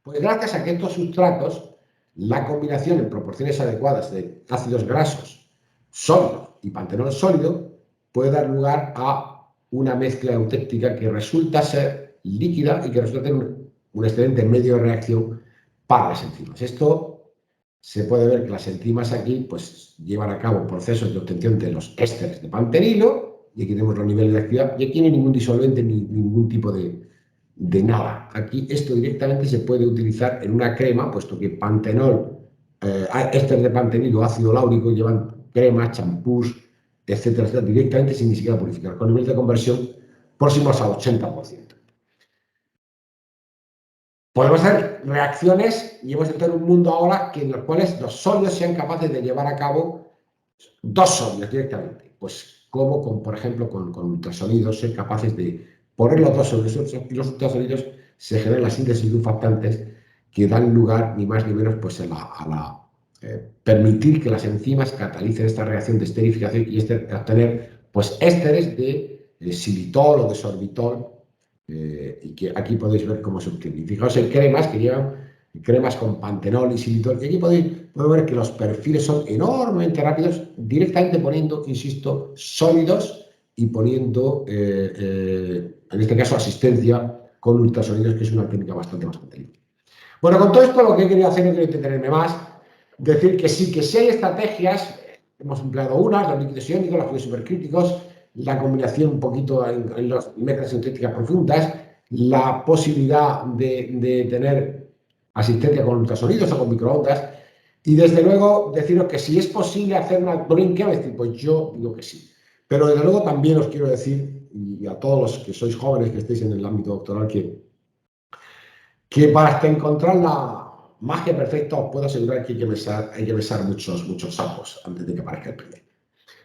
Pues gracias a que estos sustratos, la combinación en proporciones adecuadas de ácidos grasos sólidos y pantenol sólido, puede dar lugar a una mezcla eutéctica que resulta ser líquida y que resulta tener un excelente medio de reacción para las enzimas. Esto se puede ver que las enzimas aquí pues llevan a cabo procesos de obtención de los ésteres de pantenilo, y aquí tenemos los niveles de actividad, y aquí no hay ningún disolvente ni ningún tipo de nada. Aquí esto directamente se puede utilizar en una crema, puesto que pantenol, éster de pantenilo, ácido láurico, llevan cremas, champús, etcétera, directamente sin ni siquiera purificar, con niveles de conversión próximos al 80%. Podemos hacer reacciones y hemos entrado en un mundo ahora en los cuales los sólidos sean capaces de llevar a cabo dos sólidos directamente. Pues como por ejemplo, con ultrasonidos, ser capaces de poner los dos sólidos, y los ultrasonidos se generan las síntesis de surfactantes que dan lugar ni más ni menos pues a permitir que las enzimas catalicen esta reacción de esterificación y obtener pues ésteres de xilitol o de sorbitol, y que aquí podéis ver cómo se obtiene. Fijaos en cremas que llevan cremas con pantenol y xilitol, y aquí podéis ver que los perfiles son enormemente rápidos, directamente poniendo, insisto, sólidos y poniendo, en este caso, asistencia con ultrasonidos, que es una técnica bastante limpia. Bueno, con todo esto lo que he querido hacer, no quiero entretenerme más, decir que sí hay estrategias, hemos empleado unas, los líquidos iónicos, los fluidos supercríticos, la combinación un poquito en las mezclas sintéticas profundas, la posibilidad de tener asistencia con ultrasonidos o con microondas, y desde luego deciros que si es posible hacer una brinca, pues yo digo que sí. Pero desde luego también os quiero decir, y a todos los que sois jóvenes que estéis en el ámbito doctoral, que para hasta encontrar la magia perfecta os puedo asegurar que hay que besar muchos sapos antes de que aparezca el primero.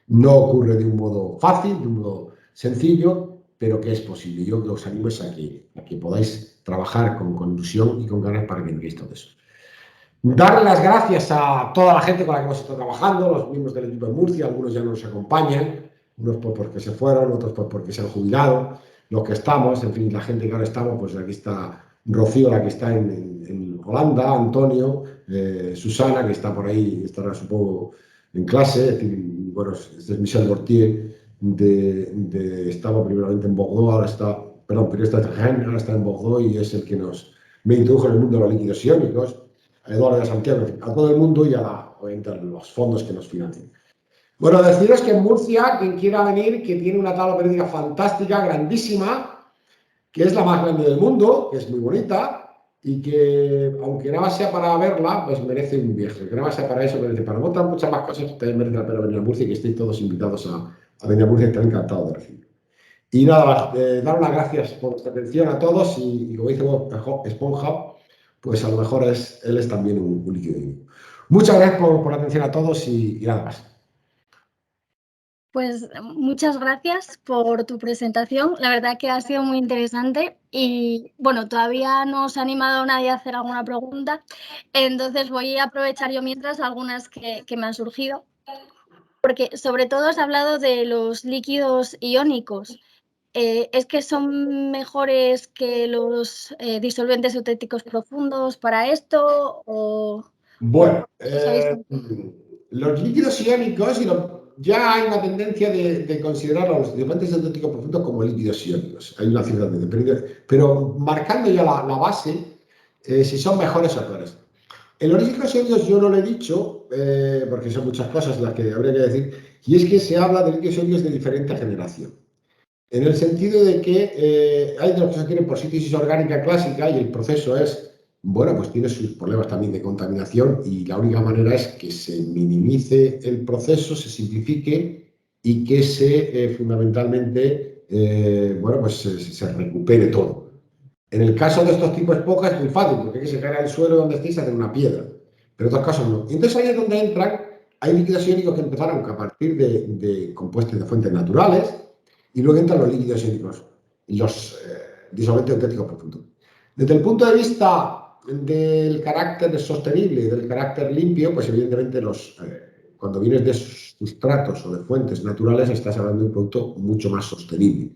No ocurre de un modo fácil, de un modo sencillo, pero que es posible. Yo os animo a que podáis trabajar con ilusión y con ganas para que enviéis todo eso. Dar las gracias a toda la gente con la que hemos estado trabajando, los miembros del equipo de Murcia, algunos ya no nos acompañan, unos porque se fueron, otros porque se han jubilado, los que estamos, en fin, la gente que ahora estamos, pues aquí está Rocío, la que está en Holanda, Antonio, Susana, que está por ahí, estará supongo en clase, y, bueno, este es Michel Mortier, estaba primeramente en Bordeaux, ahora está, perdón, pero está en Rennes, ahora está en Bordeaux y es el que me introdujo en el mundo de los líquidos iónicos, a Eduardo de Santiago, a todo el mundo y obviamente a los fondos que nos financian. Bueno, deciros que en Murcia, quien quiera venir, que tiene una tabla periódica fantástica, grandísima, que es la más grande del mundo, que es muy bonita y que, aunque nada más sea para verla, pues merece un viaje. Que nada más sea para eso, merece para otras muchas más cosas, también merece la pena venir a Murcia y que estéis todos invitados a venir a Murcia y estaré encantado de recibir. Y nada más, dar unas gracias por vuestra atención a todos y como dice Bob Esponja, pues a lo mejor él es también un líquido iónico. Muchas gracias por la atención a todos y nada más. Pues muchas gracias por tu presentación. La verdad que ha sido muy interesante y bueno, todavía no os ha animado nadie a hacer alguna pregunta, entonces voy a aprovechar yo mientras algunas que me han surgido, porque sobre todo has hablado de los líquidos iónicos. ¿Es que son mejores que los disolventes eutéticos profundos para esto? Bueno, ¿Os habéis... los líquidos iónicos, ya hay una tendencia de considerar a los disolventes eutéticos profundos como líquidos iónicos. Hay una cierta tendencia, pero marcando ya la base, si son mejores o peores. En los líquidos iónicos yo no lo he dicho, porque son muchas cosas las que habría que decir, y es que se habla de líquidos iónicos de diferente generación. En el sentido de que hay de los que se tienen por síntesis orgánica clásica y el proceso es, bueno, pues tiene sus problemas también de contaminación y la única manera es que se minimice el proceso, se simplifique y que fundamentalmente, bueno, pues se recupere todo. En el caso de estos tipos POCA es muy fácil, porque hay que sacar al suelo donde estéis y hacer una piedra, pero en otros casos no. Y entonces ahí es donde entran, hay líquidos iónicos que empezaron a partir de compuestos de fuentes naturales, y luego entran los líquidos iónicos y los disolventes eutéticos profundos. Desde el punto de vista del carácter sostenible, del carácter limpio, pues evidentemente cuando vienes de sustratos o de fuentes naturales estás hablando de un producto mucho más sostenible.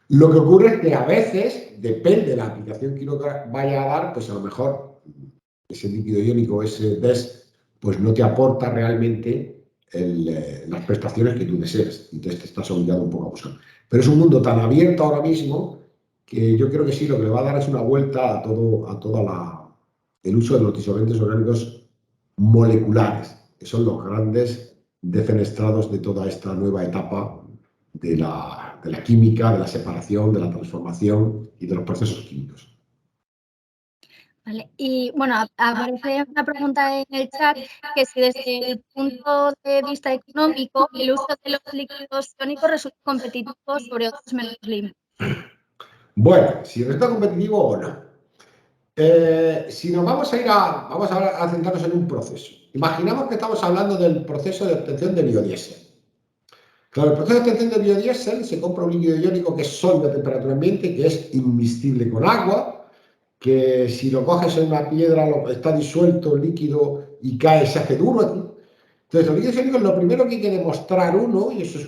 Lo que ocurre es que a veces, depende de la aplicación que uno vaya a dar, pues a lo mejor ese líquido iónico, ese DES, pues no te aporta realmente las prestaciones que tú deseas. Entonces te estás obligado un poco a buscar. Pero es un mundo tan abierto ahora mismo que yo creo que sí, lo que le va a dar es una vuelta a todo el uso de los disolventes orgánicos moleculares, que son los grandes defenestrados de toda esta nueva etapa de la química, de la separación, de la transformación y de los procesos químicos. Vale. Y bueno, aparece una pregunta en el chat que si desde el punto de vista económico el uso de los líquidos iónicos resulta competitivo sobre otros menos limpios. Bueno, si resulta competitivo o no. Si nos vamos a centrarnos en un proceso. Imaginamos que estamos hablando del proceso de obtención de biodiesel. Claro, el proceso de obtención de biodiesel se compra un líquido iónico que es sólido a temperatura ambiente, que es inmiscible con agua, que si lo coges en una piedra está disuelto el líquido y cae, se hace duro aquí. Entonces, los líquidos iónicos, lo primero que hay que demostrar y eso es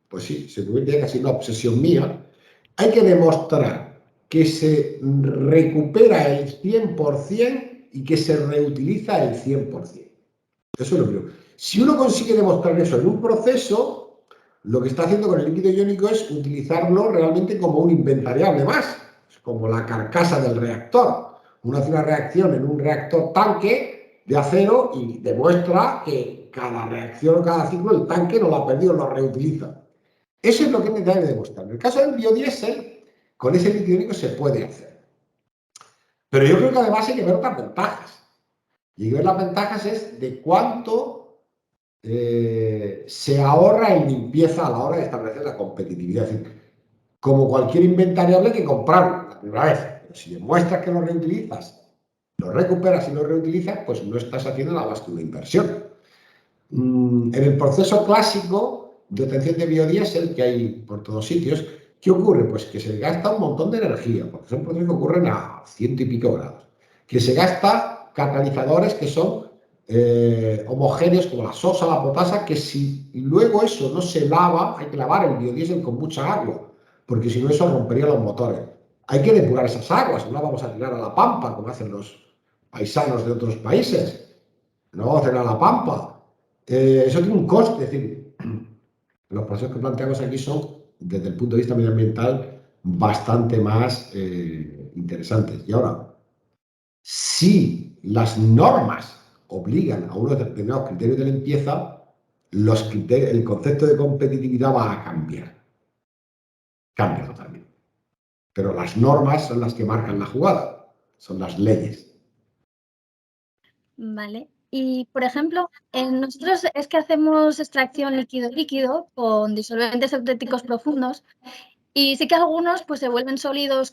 pues sí, se convierte casi en una obsesión mía, hay que demostrar que se recupera el 100% y que se reutiliza el 100%. Eso es lo primero. Si uno consigue demostrar eso en un proceso, lo que está haciendo con el líquido iónico es utilizarlo realmente como un inventariable más. como la carcasa del reactor. Uno hace una reacción en un reactor tanque de acero y demuestra que cada reacción o cada ciclo el tanque no lo ha perdido, lo reutiliza. Eso es lo que necesitamos demostrar. En el caso del biodiesel, con ese líquido iónico se puede hacer. Pero yo creo que además hay que ver otras ventajas. Y hay que ver las ventajas es de cuánto se ahorra en limpieza a la hora de establecer la competitividad. Es decir, como cualquier inventariable hay que comprarlo la primera vez. Pero si demuestras que lo reutilizas, lo recuperas y lo reutilizas, pues no estás haciendo nada más que una inversión. En el proceso clásico de obtención de biodiesel que hay por todos sitios, ¿qué ocurre? Pues que se gasta un montón de energía, porque son procesos que ocurren a 100 y pico grados. Que se gasta catalizadores que son homogéneos como la sosa, la potasa, que si luego eso no se lava, hay que lavar el biodiesel con mucha agua, porque si no eso rompería los motores. Hay que depurar esas aguas, no las vamos a tirar a la pampa como hacen los paisanos de otros países, no vamos a tirar a la pampa. Eso tiene un coste, es decir, los procesos que planteamos aquí son, desde el punto de vista medioambiental, bastante más interesantes. Y ahora, si las normas obligan a unos determinados criterios de limpieza, el concepto de competitividad va a cambiar. Cambia totalmente. Pero las normas son las que marcan la jugada, son las leyes. Vale. Y, por ejemplo, nosotros es que hacemos extracción líquido-líquido con disolventes eutéticos profundos y sí que algunos pues se vuelven sólidos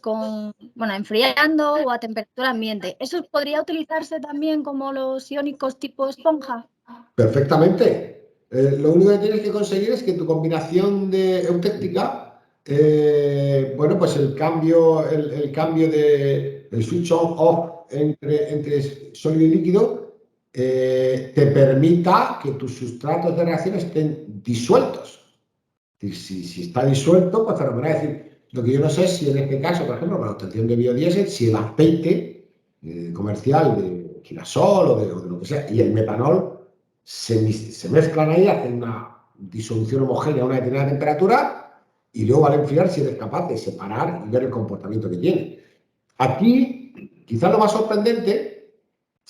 enfriando o a temperatura ambiente. ¿Eso podría utilizarse también como los iónicos tipo esponja? Perfectamente. Lo único que tienes que conseguir es que tu combinación de eutéctica, pues el cambio el switch on-off entre sólido y líquido, te permita que tus sustratos de reacción estén disueltos. Si está disuelto, pues fenomenal. Es decir, lo que yo no sé es si en este caso, por ejemplo, para la obtención de biodiesel, si el aceite comercial de girasol o de lo que sea y el metanol se mezclan ahí, hacen una disolución homogénea a una determinada temperatura y luego al enfriar si eres capaz de separar y ver el comportamiento que tiene. Aquí, quizás lo más sorprendente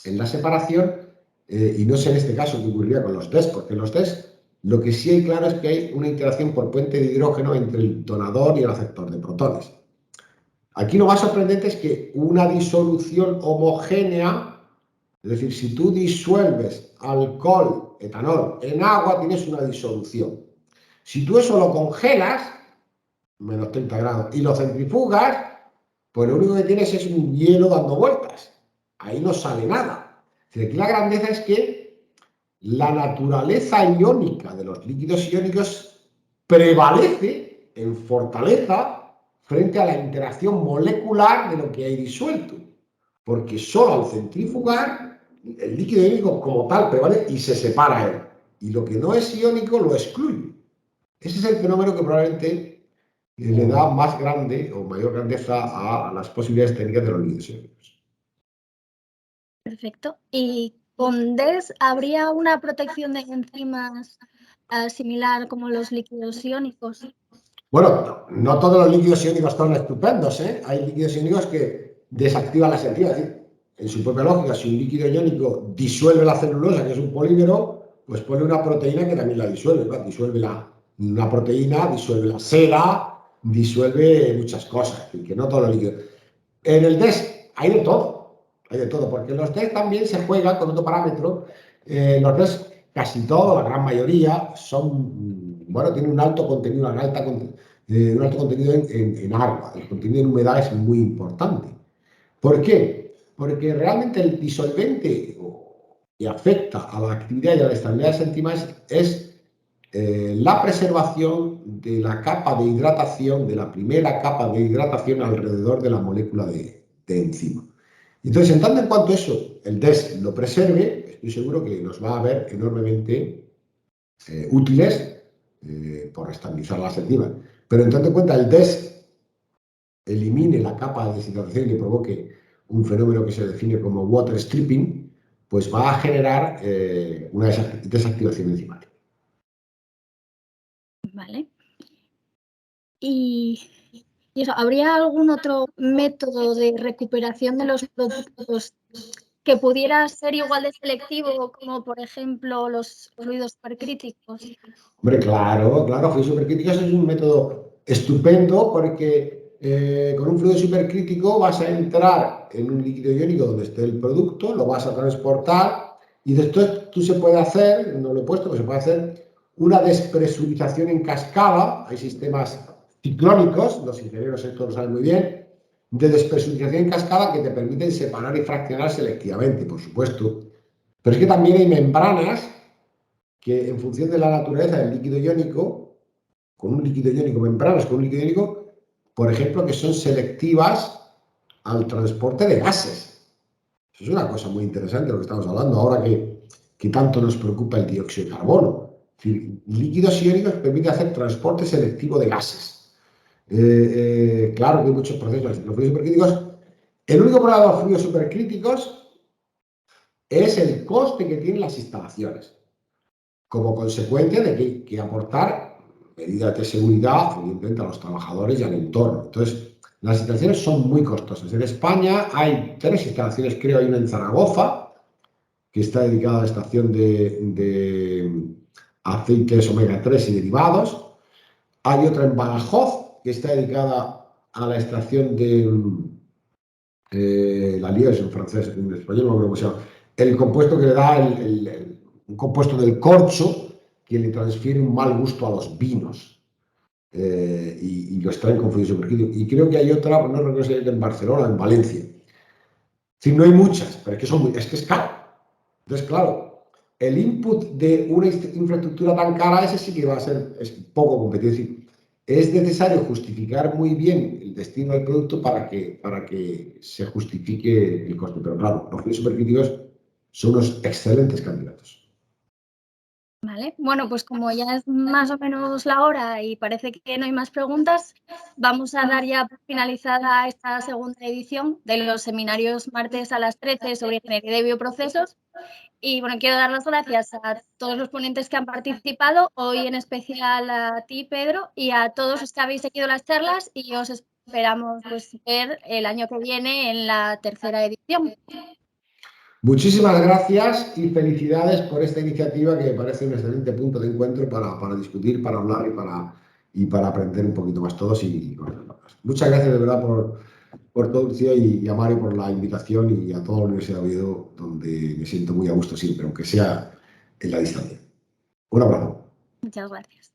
en la separación, y no sé en este caso qué ocurriría con los test, porque en los test lo que sí hay claro es que hay una interacción por puente de hidrógeno entre el donador y el aceptor de protones. Aquí lo más sorprendente es que una disolución homogénea, es decir, si tú disuelves alcohol, etanol, en agua, tienes una disolución. Si tú eso lo congelas, menos 30 grados, y lo centrifugas, pues lo único que tienes es un hielo dando vueltas. Ahí no sale nada. Aquí la grandeza es que la naturaleza iónica de los líquidos iónicos prevalece en fortaleza frente a la interacción molecular de lo que hay disuelto. Porque solo al centrifugar, el líquido iónico como tal prevalece y se separa él. Y lo que no es iónico lo excluye. Ese es el fenómeno que probablemente le da más grande o mayor grandeza a las posibilidades técnicas de los líquidos iónicos. Perfecto. ¿Y con DES habría una protección de enzimas similar como los líquidos iónicos? Bueno, no todos los líquidos iónicos son estupendos, ¿eh? Hay líquidos iónicos que desactivan las enzimas. Es decir, en su propia lógica, si un líquido iónico disuelve la celulosa, que es un polímero, pues pone una proteína que también la disuelve, ¿no? Disuelve una proteína, disuelve la seda, disuelve muchas cosas, que no todos los líquidos. En el DES hay de todo, porque en los DES también se juega con otro parámetro. Los DES, casi todo, la gran mayoría, tienen un alto contenido, un alto contenido en agua. El contenido en humedad es muy importante. ¿Por qué? Porque realmente el disolvente que afecta a la actividad y a la estabilidad de las enzimas es la preservación de la capa de hidratación, de la primera capa de hidratación alrededor de la molécula de enzima. Entonces, en tanto en cuanto eso, el DES lo preserve, estoy seguro que nos va a ver enormemente útiles por estabilizar las enzimas. Pero en tanto en cuenta el DES elimine la capa de deshidratación y le provoque un fenómeno que se define como water stripping, pues va a generar una desactivación enzimática. Vale. Y ¿Y eso, habría algún otro método de recuperación de los productos que pudiera ser igual de selectivo como, por ejemplo, los fluidos supercríticos? Hombre, claro, claro, fluidos supercríticos es un método estupendo porque con un fluido supercrítico vas a entrar en un líquido iónico donde esté el producto, lo vas a transportar y después tú se puede hacer, no lo he puesto, pero se puede hacer una despresurización en cascada. Hay sistemas ciclónicos, los ingenieros esto lo saben muy bien, de despresurización en cascada que te permiten separar y fraccionar selectivamente, por supuesto. Pero es que también hay membranas que en función de la naturaleza del líquido iónico, con un líquido iónico, membranas con un líquido iónico, por ejemplo, que son selectivas al transporte de gases. Eso es una cosa muy interesante lo que estamos hablando ahora que tanto nos preocupa el dióxido de carbono. Es decir, líquidos iónicos permiten hacer transporte selectivo de gases. Claro que hay muchos procesos. Los fluidos supercríticos, el único problema de los fluidos supercríticos es el coste que tienen las instalaciones, como consecuencia de que hay que aportar medidas de seguridad, evidentemente, a los trabajadores y al entorno. Entonces, las instalaciones son muy costosas. En España hay 3 instalaciones, creo, hay una en Zaragoza, que está dedicada a la estación de aceites omega 3 y derivados. Hay otra en Badajoz, que está dedicada a la estación de la Liège en francés, en español no me acuerdo cómo se llama, el compuesto que le da un compuesto del corcho que le transfiere un mal gusto a los vinos y lo extraen con fluido supercrítico. Y creo que hay otra, no recuerdo si es en Barcelona, en Valencia. Sí, no hay muchas, pero es que, es que es caro. Entonces, claro, el input de una infraestructura tan cara, ese sí que va a ser es poco competitivo. Es necesario justificar muy bien el destino del producto para que se justifique el coste. Pero claro, los fluidos supercríticos son unos excelentes candidatos. Vale, bueno, pues como ya es más o menos la hora y parece que no hay más preguntas, vamos a dar ya por finalizada esta segunda edición de los seminarios martes a las 13 sobre ingeniería de bioprocesos. Y bueno, quiero dar las gracias a todos los ponentes que han participado, hoy en especial a ti, Pedro, y a todos los que habéis seguido las charlas y os esperamos pues, ver el año que viene en la tercera edición. Muchísimas gracias y felicidades por esta iniciativa que me parece un excelente punto de encuentro para discutir, para hablar y para aprender un poquito más todos. Muchas gracias de verdad por todo, Lucía, y a Mario por la invitación y a toda la Universidad de Oviedo, donde me siento muy a gusto siempre, aunque sea en la distancia. Un abrazo. Muchas gracias.